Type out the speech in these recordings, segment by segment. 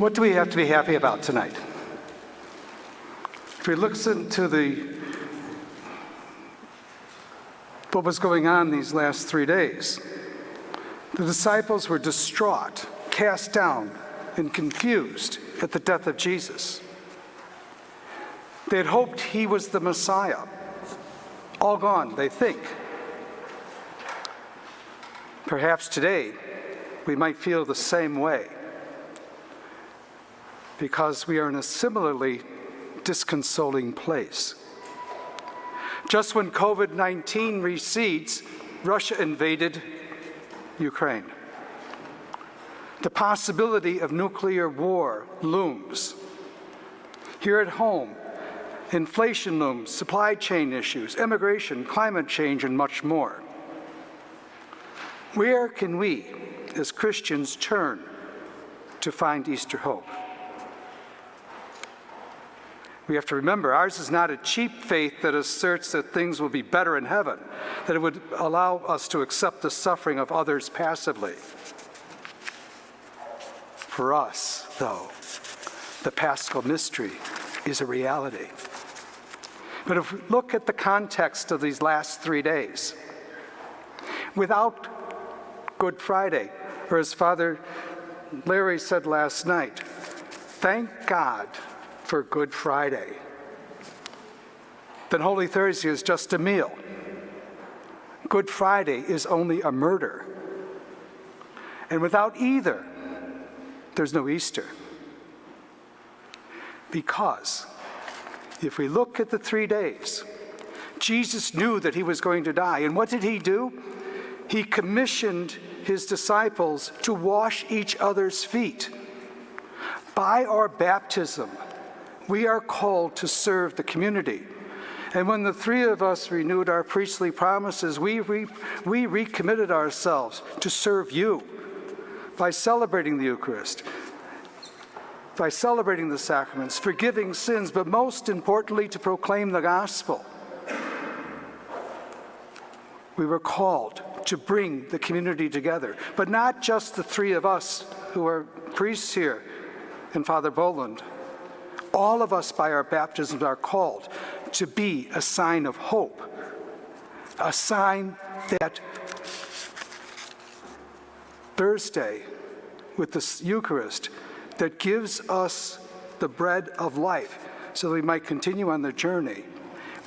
What do we have to be happy about tonight? If we listen to what was going on these last 3 days, the disciples were distraught, cast down, and confused at the death of Jesus. They had hoped he was the Messiah. All gone, they think. Perhaps today we might feel the same way, because we are in a similarly disconsoling place. Just when COVID-19 recedes, Russia invaded Ukraine. The possibility of nuclear war looms. Here at home, inflation looms, supply chain issues, immigration, climate change, and much more. Where can we, as Christians, turn to find Easter hope? We have to remember, ours is not a cheap faith that asserts that things will be better in heaven, that it would allow us to accept the suffering of others passively. For us, though, the Paschal mystery is a reality. But if we look at the context of these last 3 days, without Good Friday, or as Father Larry said last night, thank God for Good Friday. Then Holy Thursday is just a meal. Good Friday is only a murder. And without either, there's no Easter. Because if we look at the 3 days, Jesus knew that he was going to die. And what did he do? He commissioned his disciples to wash each other's feet. By our baptism, we are called to serve the community. And when the three of us renewed our priestly promises, we recommitted ourselves to serve you by celebrating the Eucharist, by celebrating the sacraments, forgiving sins, but most importantly, to proclaim the gospel. We were called to bring the community together, but not just the three of us who are priests here and Father Boland. All of us by our baptisms are called to be a sign of hope, a sign that Thursday with the Eucharist that gives us the bread of life so that we might continue on the journey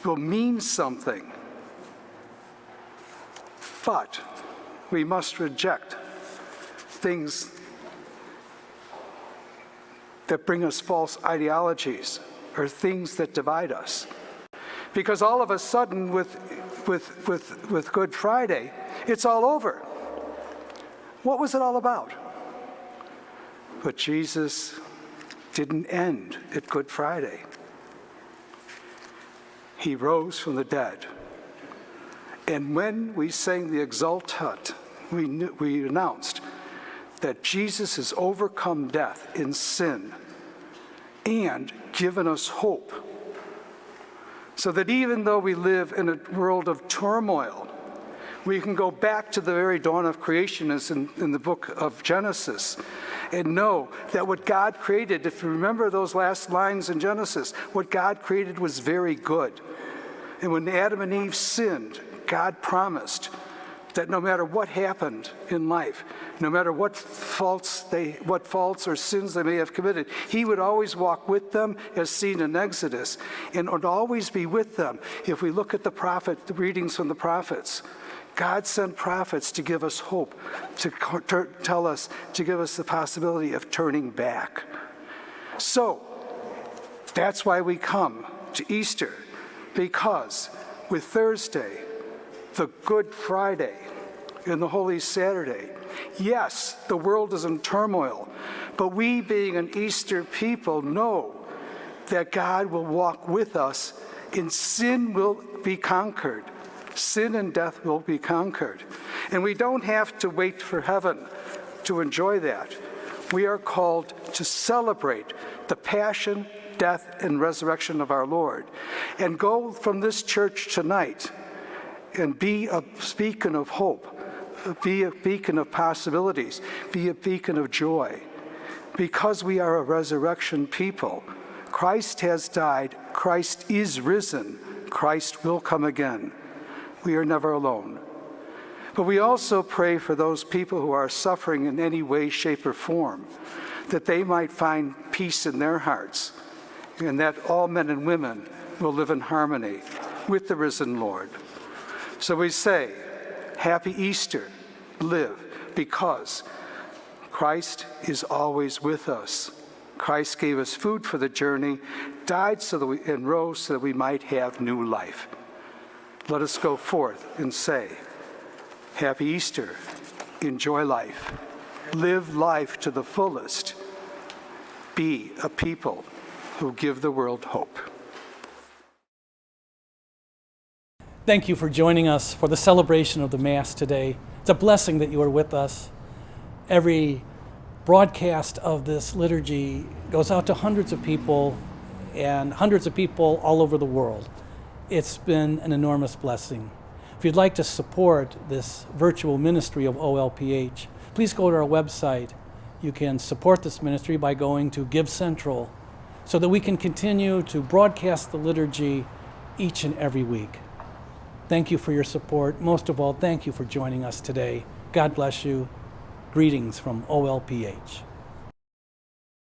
will mean something. But we must reject things that bring us false ideologies or things that divide us. Because all of a sudden with Good Friday, it's all over. What was it all about? But Jesus didn't end at Good Friday. He rose from the dead. And when we sang the Exultat, we announced that Jesus has overcome death in sin and given us hope. So that even though we live in a world of turmoil, we can go back to the very dawn of creation as in the book of Genesis and know that what God created, if you remember those last lines in Genesis, what God created was very good. And when Adam and Eve sinned, God promised that no matter what happened in life, no matter what faults or sins they may have committed, he would always walk with them as seen in Exodus, and would always be with them. If we look at the readings from the prophets, God sent prophets to give us hope, to give us the possibility of turning back. So, that's why we come to Easter, because with Thursday, the Good Friday, and the Holy Saturday, yes, the world is in turmoil, but we, being an Easter people, know that God will walk with us, and sin will be conquered. Sin and death will be conquered. And we don't have to wait for heaven to enjoy that. We are called to celebrate the passion, death, and resurrection of our Lord, and go from this church tonight and be a beacon of hope, be a beacon of possibilities, be a beacon of joy, because we are a resurrection people, Christ has died, Christ is risen, Christ will come again. We are never alone. But we also pray for those people who are suffering in any way, shape, or form, that they might find peace in their hearts, and that all men and women will live in harmony with the risen Lord. So we say, Happy Easter, live, because Christ is always with us. Christ gave us food for the journey, died and rose so that we might have new life. Let us go forth and say, Happy Easter, enjoy life, live life to the fullest, be a people who give the world hope. Thank you for joining us for the celebration of the Mass today. It's a blessing that you are with us. Every broadcast of this liturgy goes out to hundreds of people and hundreds of people all over the world. It's been an enormous blessing. If you'd like to support this virtual ministry of OLPH, please go to our website. You can support this ministry by going to Give Central so that we can continue to broadcast the liturgy each and every week. Thank you for your support. Most of all, thank you for joining us today. God bless you. Greetings from OLPH.